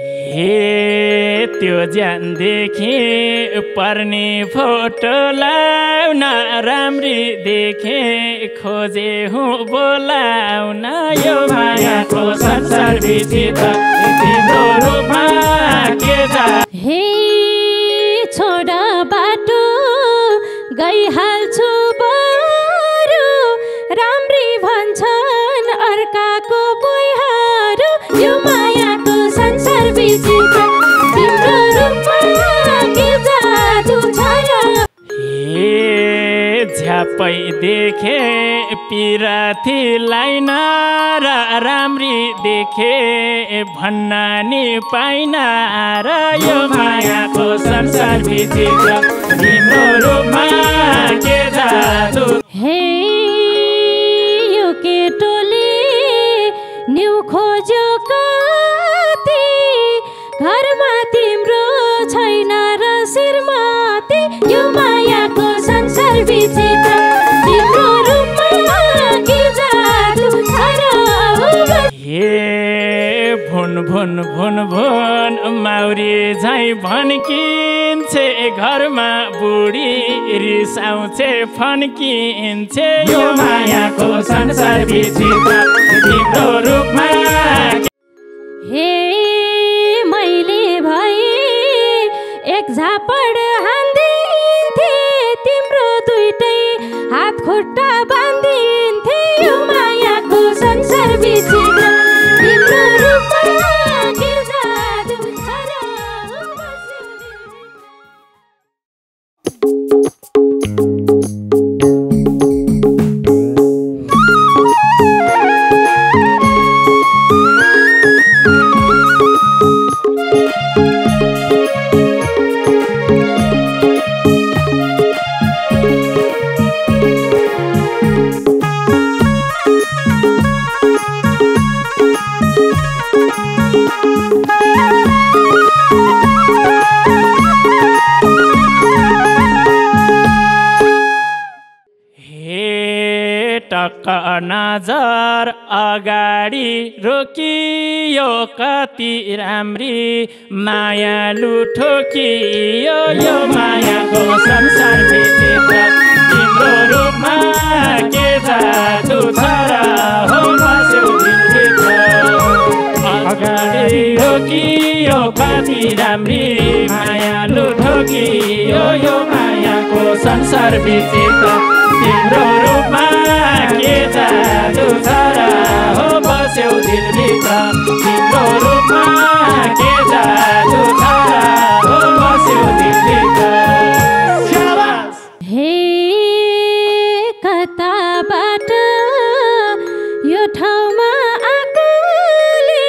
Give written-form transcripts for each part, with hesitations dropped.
हे त्यो ज्यान देखे पर्ने फोटो लाउन राम्री देखे खोजे हुँ बोलाउन यो मायाको संसार विचित्र तिम्रो रूपमा के जा हे छोड बाटो गइहाल्छु बरु राम्री भन्छन् अर्काको बुहारू यो मायाको संसार विचित्र तिम्रो रूपमा के जादु छ र हे झ्यापै देखे पिरातीलाई न र राम्री देखे भन्न नि पाइन र यो मायाको संसार विचित्र तिम्रो रूपमा के जादु हे यो केटोले न्यु खोज्यो कति घरमा तिम्रो छैन र श्रीमती यो मायाको संसार विचित्र तिम्रो रूपमा के जादु छ र हे भुन भुन भुन भुन माउरी झै भन्किन्छे घरमा बुढी रिसाउँछे फन्किन्छे यो मायाको संसार विचित्र तिम्रो रूपमा हे मैले भए एक झापड हान्दिन्थे तिम्रो दुईटै हात खुट्टा बान्दिन्थे यो मायाको संसार विचित्र तिम्रो रूपमा के जादु छ र टक्क नजर अगाडि रोकियो कति राम्री मायालु ठोकियो यो मायाको संसार विचित्र तिम्रो रूपमा के जादु छ र हो बस्यौ दिलभित्र अगाडि रोकियो कति राम्री मायालु ठोकियो यो मायाको संसार विचित्र तिम्रो रूपमा के जादु छ र हो बस्यौ दिलभित्र तिम्रो रूपमा के जादु छ र हो बस्यौ दिलभित्र हे कताबाट यो ठाउँमा आएकोले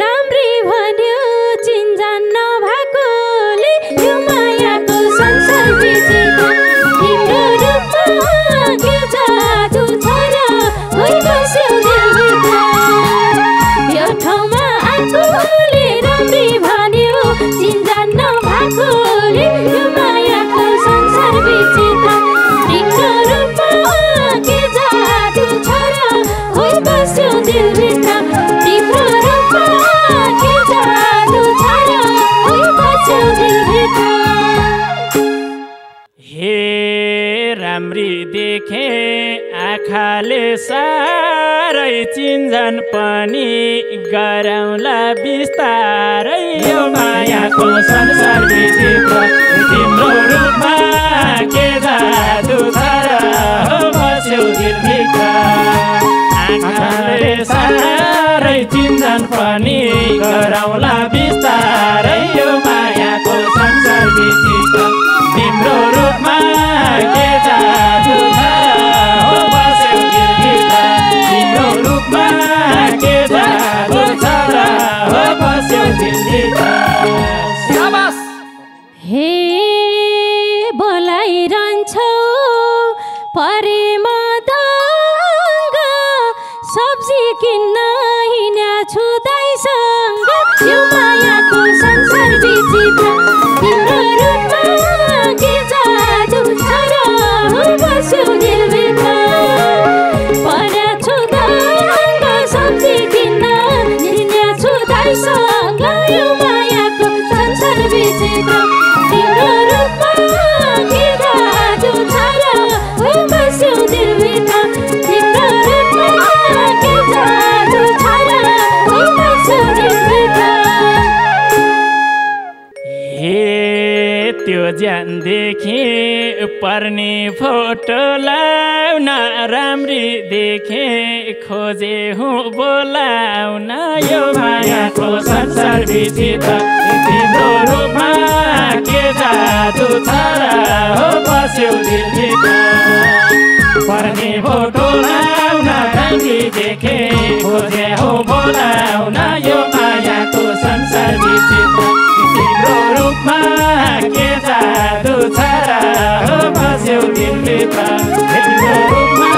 राम्री भन्यो चिन्जान नभएकोले यो मायाको संसार विचित्र तिम्रो रूपमा के जादु छ र हो बस्यौ दिलभित्र यो ठाउँमा आएकोले राम्री भन्यो चिन्जान नभएकोले यो मायाको संसार विचित्र तिम्रो रूपमा के जादु छ र हो बस्यौ दिलभित्र तिम्रो रूपमा के जादु छ र हो बस्यौ दिलभित्र हे राम्री देखे आँखाले सारै चिन्जन पनि गराउँला बिस्तारै यो मायाको संसार विचित्र तिम्रो रूपमा के जादु छ र हो बस्यौ दिलभित्र आँखाले सारै चिन्जन पनि गराउँला बिस्तारै यो मायाको संसार विचित्र तिम्रो रूपमा के जादु छ हो बस्यौ दिलभित्र तिम्रो रूपमा के जादु छ र हो बस्यौ दिलभित्र हे बोलाइरहन्छौ परेमा दङ्ग सब्जी किन्न हिँड्या छु दाइसँग ज्यानदेखि पर्ने फोटो लाउन राम्री देखे खोजे हुँ बोलाउन यो मायाको संसार विचित्र तिम्रो रूपमा के जादु छ र हो बस्यौ दिलभित्र पर्ने फोटो लाउन राम्री देखे खोजे हुँ बोलाउन यो मायाको संसार विचित्र तिम्रो रूपमा के जादु छ र हो बस्यौ दिलभित्र तिम्रो रूपमा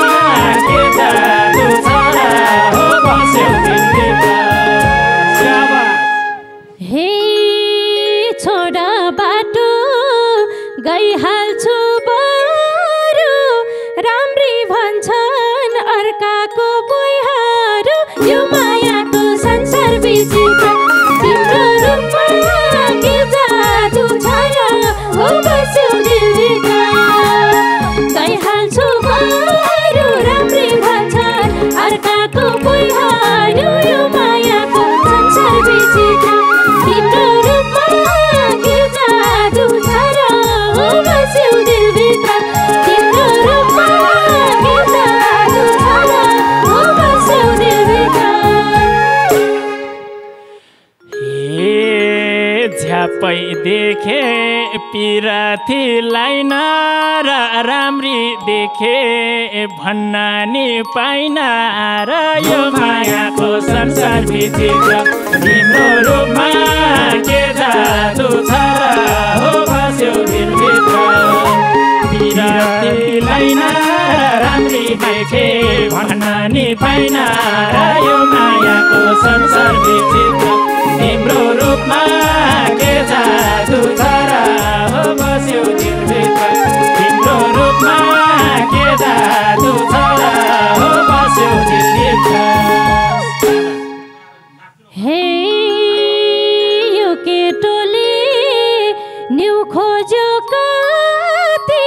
के जादु छ र हो बस्यौ दिलभित्र हे छोड बाटो गइहाल्छु बरु राम्री भन्छन् अर्काको बुहारो यो मायाको संसार विचित्र तिम्रो रूपमा के जादु छ र हो बस्यौ दिलभित्र गइहाल्छु बरु राम्री भन्छन् अर्काको बुहारो यो मायाको संसार विचित्र तिम्रो रूपमा के जादु छ र हो बस्यौ दिलभित्र तिम्रो रूपमा के जादु छ र हो बस्यौ दिलभित्र झ्यापै देखे पिरातीलाई न र राम्री देखे भन्न नि पाइन र यो मायाको संसार विचित्र तिम्रो रूपमा के जादु छ र हो बस्यौ दिलभित्र पिरातीलाई न राम्री देखे भन्न नि पाइन र यो मायाको संसार विचित्र तिम्रो रूपमा के जादु छ र हो बस्यौ दिलभित्र तिम्रो रूपमा के जादु छ र हो बस्यौ दिलभित्र हे यो केटोले न्यु खोज्यो कति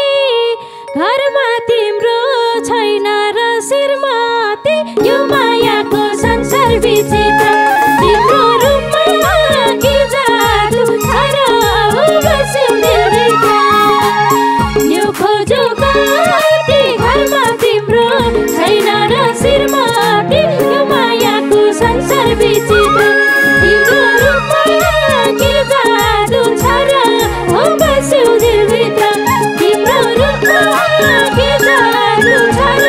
घरमा तिम्रो छैन र श्रीमती यो मायाको संसार विचित्र तिम्रो रूपमा के जादु छ र हो बस्यौ दिलभित्र न्यु खोज्यो कति घरमा तिम्रो छैन र श्रीमती यो मायाको संसार विचित्र तिम्रो रूपमा के जादु छ र हो बस्यौ दिलभित्र तिम्रो रूपमा के जादु छ र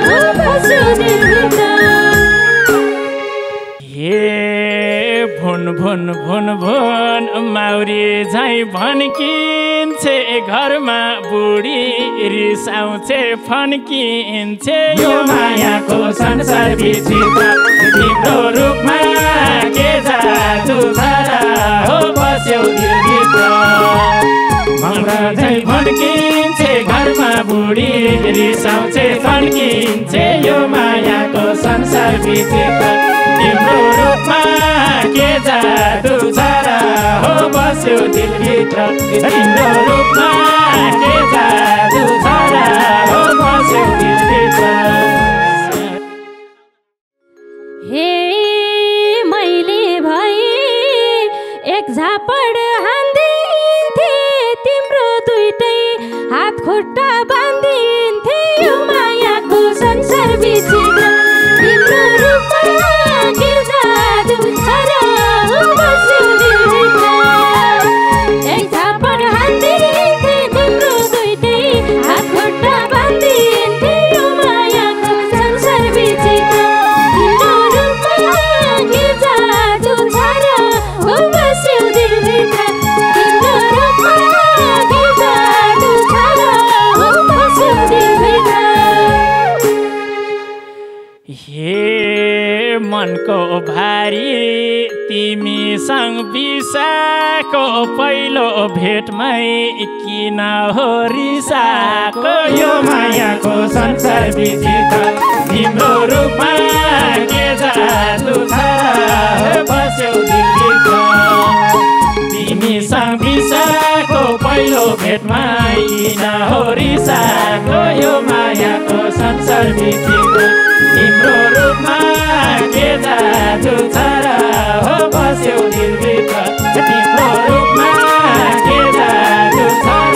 हो बस्यौ दिलभित्र भुन भुन भुन भुन माउरी झैँ भन्किन्छे घरमा बुढी रिसाउँछे फन्किन्छे यो मायाको संसार विचित्र तिम्रो रूपमा के जादु छ र हो बस्यौ दिलभित्र माउरा झैँ भन्किन्छे घरमा बुढी रिसाउँछे फन्किन्छे यो मायाको संसार विचित्र तिम्रो रूपमा के जादु छ र हो बस्यौ दिलभित्र तिम्रो रूपमा के जादु छ र हो बस्यौ दिलभित्र हे मैले भए एक झापड हान्दिन्थे तिम्रो दुईटै हात खुट्टा बान्दिन्थे यो मायाको संसार विचित्र तिम्रो रूपमा के जादु छ र हो बस्यौ दिलभित्र एक झापड हान्दिन्थे तिम्रो दुईटै हात खुट्टा बान्दिन्थे यो मायाको संसार विचित्र तिम्रो रूपमा के जादु छ र हो बस्यौ दिलभित्र तिम्रो रूपमा के जादु छ र हो बस्यौ दिलभित्र हे मनको भारी तिमीसँग बिसाको पहिलो भेटमै किन हो रिसाको यो मायाको संसार विचित्र तिम्रो रूपमा के जादु छ र बस्यौ दिलभित्र तिमीसँग बिसाको पहिलो भेटमा किन हो रिसाको यो मायाको संसार विचित्र तिम्रो रूपमा के जादु छ र हो बस्यौ दिलभित्र तिम्रो रूपमा के जादु छ र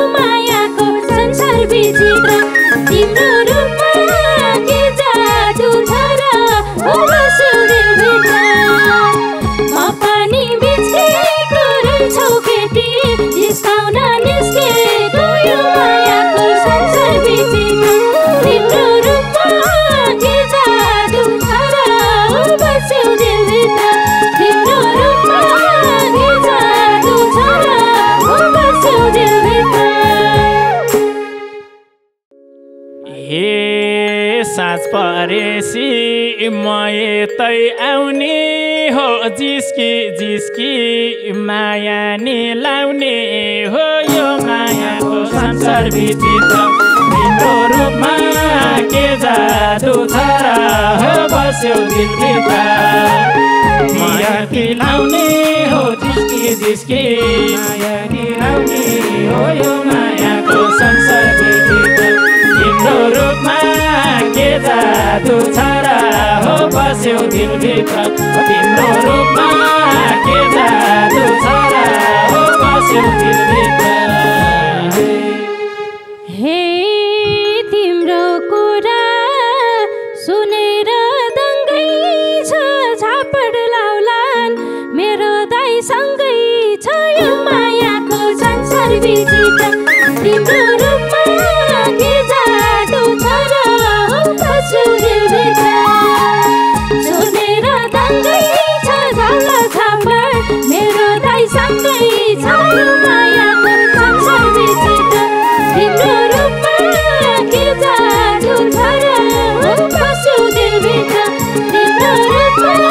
यो मायाको संसार विचित्र तिम्रो रूपमा के जादु छ र हो बस्यो दिलभित्र म पनि बिच्केको रहन्छौ केटी जिस्काउन निस्केको यो मायाको संसार विचित्र तिम्रो रूपमा के जादु छ र हो बस्यो दिलभित्र तिम्रो रूपमा के जादु छ र हो बस्यो दिलभित्र हे साँझ परेसी म यतै आउने हो जिस्की जिस्की माया नि लाउने हो यो मायाको संसार विचित्र तिम्रो रूपमा के जादु छ र हो बस्यो दिलभित्र माया कि लाउने हो जिस्की जिस्की माया नि लाउने हो यो मायाको संसार विचित्र तिम्रो रूपमा के जादु छ र हो बस्यो दिलभित्र तिम्रो रूपमा के जादु छ र हो बस्यो दिलभित्र हे तिम्रो कुरा सुनेर दङ्गै छ झापड लाउलान् मेरो दाइसँगै छ यो मायाको संसार विचित्र तिम्रो रूपमा के जादु छ र हो बस्यो दिलभित्र सुनेर दङ्गै छ झाला झापड मेरो दाइसँगै छ यो मायाको संसार विचित्र तिम्रो रूपमा के जादु छ र हो बस्यो दिलभित्र तिम्रो रूपमा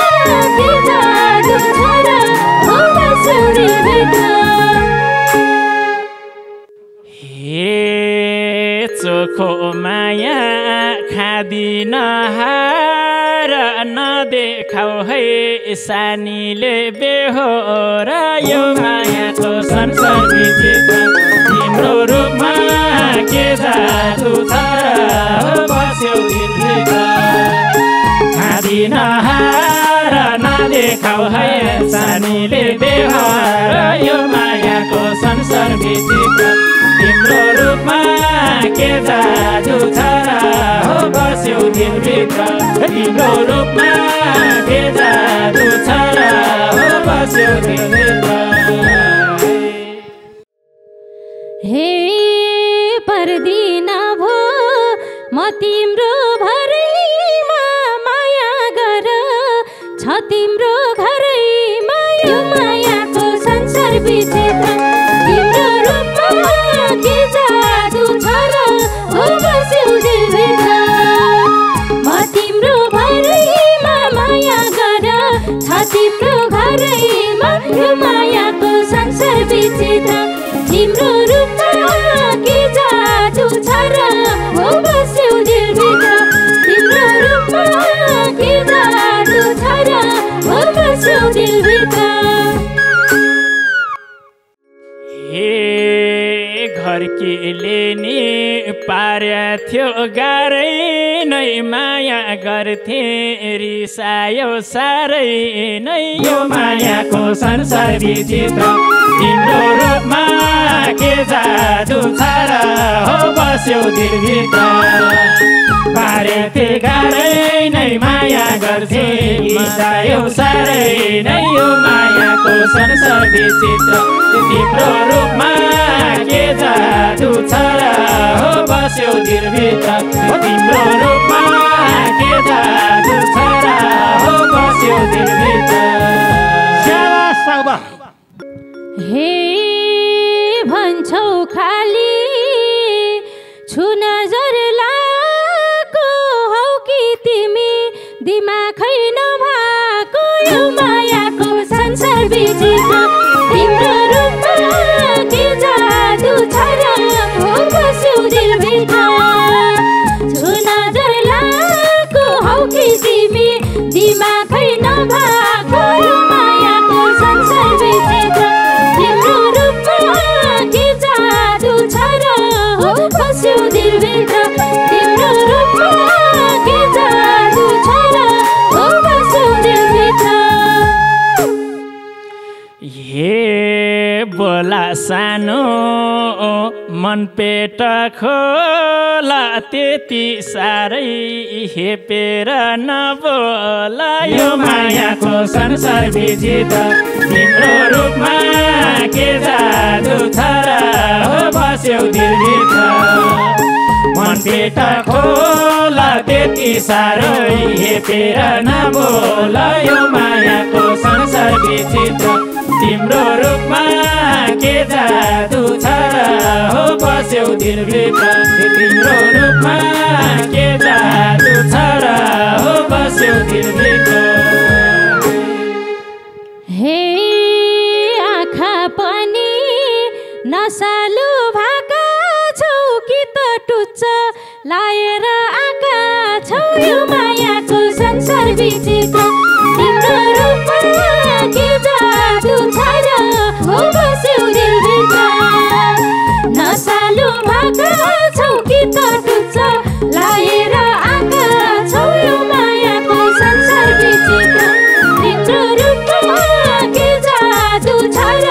के जादु छ र हो बस्यो दिलभित्र हे चोखो माया खादिन हार नदेखाउ है सानीले बेहोर यो मायाको संसार विचित्र तिम्रो रूपमा के जादु छ र हो बस्यो दिलभित्र खादिन हार नदेखाउ है सानीले बेहोर यो मायाको संसार विचित्र तिम्रो रूपमा के जादु छ र हो बस्यो दिलभित्र तिम्रो रूपमा के जादु छ र हो बस्यो दिलभित्र हे पर्दिन भो म तिम्रो भरैमा माया गर छ तिम्रो घरैमा यो मायाको संसार विचित्र तिम्रो रूपमा के जादु छ र हो बस्यो दिलभित्र म तिम्रो भरैमा माया गर छ तिम्रो घरैमा यो मायाको संसार विचित्र तिम्रो रूपमा के जादु छ र हो बस्यो दिलभित्र तिम्रो रूपमा के जादु छ र हो बस्यो दिलभित्र हे घरकीले नि पार्या थियो गाह्रै नै माया गर्थे रिसायो साह्रै नै यो मायाको संसार विचित्र तिम्रो रूपमा के जादु छ र हो बस्यो दिलभित्र पारेथे गाह्रै नै माया गर्थे रिसायो साह्रै नै यो मायाको संसार विचित्र तिम्रो रूपमा के जादु छ र हो बस्यो दिलभित्र तिम्रो रूपमा के जादु छ र हो बस्यो दिलभित्र हे भन्छौ खाली छु नजर लाको हौ कि तिमी दिमागै नभएको यो मायाको संसार विचित्र तिम्रो रूपमा के जादु छ र हो बस्यो दिलभित्र छु नजर लाको हौ कि तिमी दिमागै नभएको यो मायाको संसार विचित्र तिम्रो रूपमा के जादु छ र हो बस्यो दिलभित्र तिम्रो रूपमा के जादु छ र हो बस्यो दिलभित्र हे बोला सानो मन पेट खोला त्यति साह्रै हेपेर नबोला यो मायाको संसार विचित्र तिम्रो रूपमा के जादु छ र हो बस्यौ दिलभित्र मन पेट खोला त्यति साह्रै हेपेर नबोला यो मायाको संसार विचित्र तिम्रो रूपमा के जादु छ र हो बस्यौ दिलभित्र तिम्रो रूपमा के जादु छ र हो बस्यौ दिलभित्र हे आँखा पनि नसालु भाका छौ कि त टुच्च लाएर आँखा छौ यो मायाको संसार विचित्र तिम्रो रूपमा के जादु छ र हो बस्यौ दिलभित्र नसालु भाका छौ कि त टुच्च लाएर आँखा छौ यो मायाको संसार विचित्र तिम्रो रूपमा के जादु छ र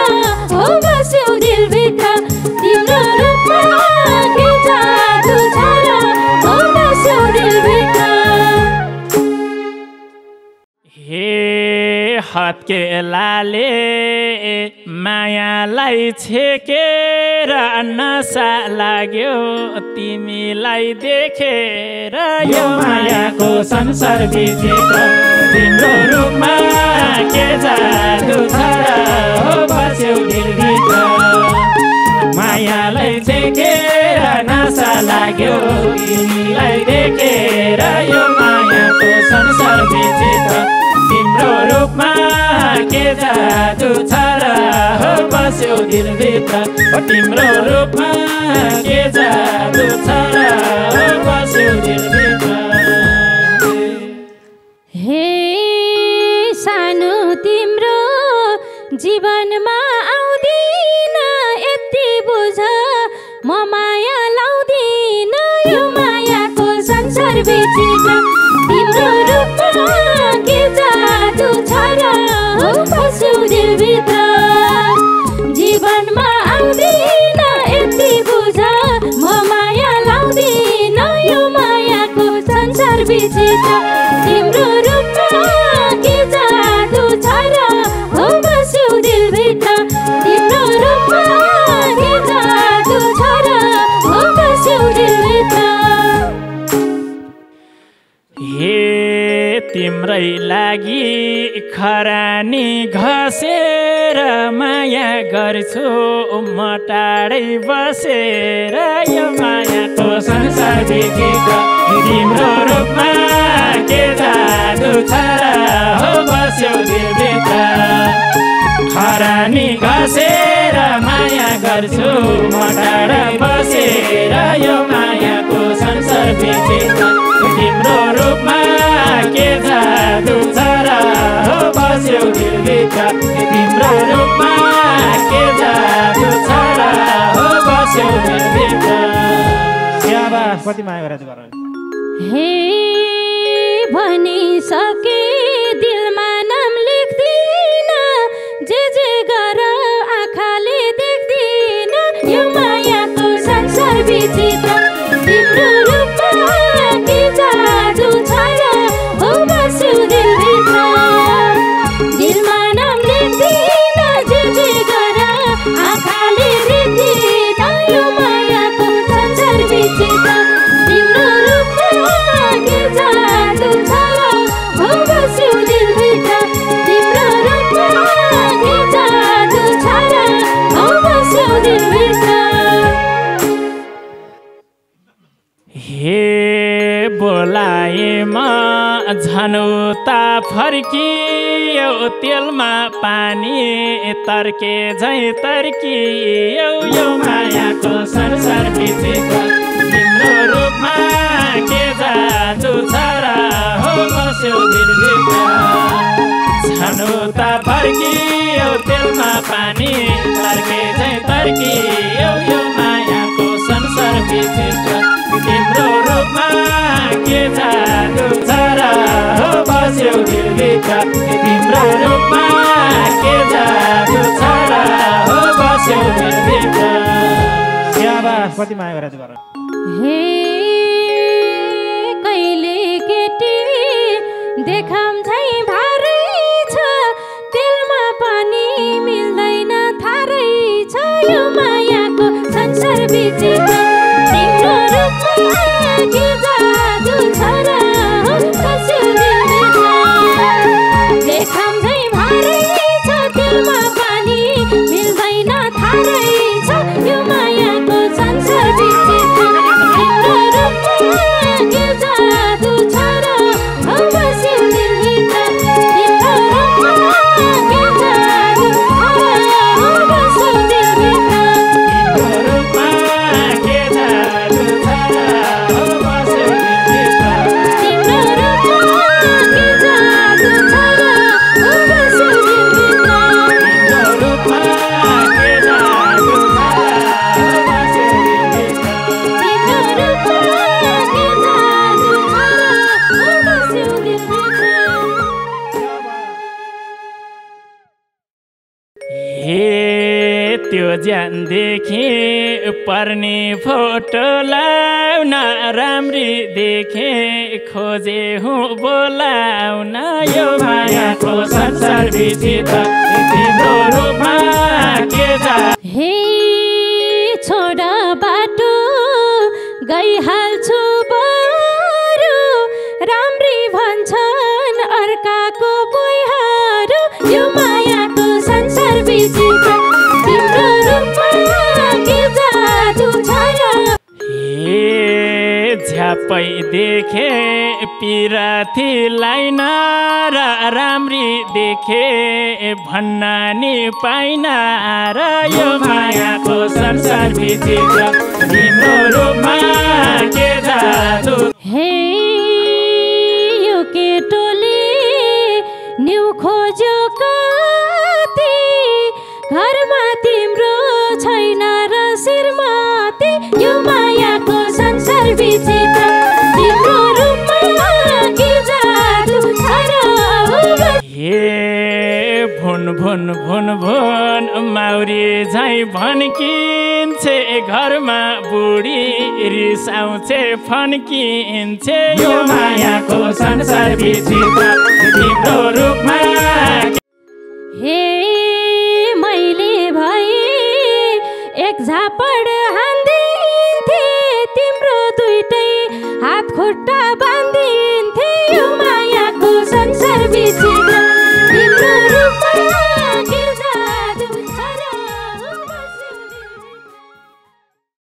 हो बस्यौ दिलभित्र तिम्रो रूपमा के जादु छ र हो बस्यौ दिलभित्र हे हत्केलाले मायालाई छेकेर नसा लाग्यो तिमीलाई देखेर यो मायाको संसार विचित्र तिम्रो रूपमा के जादु छ र हो बस्यौ दिलभित्र मायालाई छेकेर नसा लाग्यो तिमीलाई देखेर यो मायाको संसार विचित्र तिम्रो रूपमा के जादु छ र हो बस्यौ दिलभित्र तिम्रो रूपमा के जादु छ र हो बस्यौ दिलभित्र हे सानो तिम्रो जीवनमा आउँदिन यति बुझ म माया लाउँदिन यो मायाको संसार विचित्र तिम्रो रूपमा के जादु छ र हो बस्यौ दिलभित्र जीवनमा आउँदिन यति बुझ म माया लाउँदिन यो मायाको संसार विचित्र तिम्रो रूपमा के जादु छ र हो बस्यौ दिलभित्र तिम्रो रूपमा के जादु छ र हो बस्यौ दिलभित्र हे तिम्रै लागि खरानी घसेर माया गर्छु म टाढै बसेर यो मायाको संसार विचित्र तिम्रो रूपमा के जादु छ र हो बस्यौ दिलभित्र खरानी घसेर माया गर्छु म टाढै बसेर यो मायाको संसार विचित्र तिम्रो रूपमा के जादु छ र हो बस्यौ दिलभित्र तिम्रो रूपमा के जादु छ र हो बस्यौ दिलभित्र स्याबास कति माया गरेर गरौँ हे भनिसके दिलमा नाम लेख्दिन जे गर आँखाले देख्दिन यो मायाको संसार विचित्र तिम्रो रूपमा के जादु छ र हो बस्यौ दिलभित्र दिलमा नाम लेख्दिन जे गर आँखाले देख्दिन यो मायाको संसार विचित्र तिम्रो रूपमा के जादु छ र हो बस्यौ दिलभित्र तिम्रो रूपमा के जादु छ र हो बस्यौ दिलभित्र हे बोलाएमा झनुता फर्कियो तेलमा पानी तर्के झै तर्कियो यो मायाको संसार विचित्र तिम्रो रूपमा के जादु छ र हो बस्यौ दिलभित्र झनुता फर्कियो तेलमा पानी तर्के झै तर्कियो यो मायाको संसार विचित्र तिम्रो रूपमा के जादु छ र हो बस्यौ दिलभित्र तिम्रो रूपमा के जादु छ र हो कति माया गरेर गर हे कहिले केटी देखाम झै भारै छ तेलमा पानी मिल्दैन थारै छ यो मायाको संसार विचित्र तिम्रो रूपमा के जादु छ र कसो दिलभित्र देखाम झै भारै छ तेलमा पानी मिल्दैन थारै छ यो मायाको संसार विचित्र तिम्रो रूपमा के जादु छ र बस्यो दिलभित्र तिम्रो रूपमा के जादु छ र बस्यो दिलभित्र तिम्रो रूपमा के जादु छ र बस्यो दिलभित्र तिम्रो रूपमा के जादु छ र बस्यो दिलभित्र तिम्रो रूपमा के जादु छ र बस्यो दिलभित्र तिम्रो रूपमा के जादु छ र बस्यो दिलभित्र हे त्यो ज्यान देखे पर्ने फोटो लाउन राम्री देखे खोजे हुँ बोलाउन यो मायाको संसार विचित्र तिम्रो रूपमा के जा हे छोड बाटो गइहाल्छु बरु राम्री भन्छन् अर्काको बुहारू यो मायाको संसार विचित्र तिम्रो रूपमा के जादु छ र हे झ्यापै देखे पिरातीलाई न र राम्री देखे भन्न नि पाइन र यो मायाको संसार विचित्र तिम्रो रूपमा के जादु हे यो केटोले न्यु खोज्यो कति घरमा तिम्रो छैन र श्रीमती यो मायाको संसार विचित्र तिम्रो रूपमा के जादु छ र हे भुन भुन भुन भुन माउरी झै भन्किन्छे घरमा बुढी रिसाउँछे फन्किन्छे यो मायाको संसार विचित्र तिम्रो रूपमा हे मैले भए एक झापड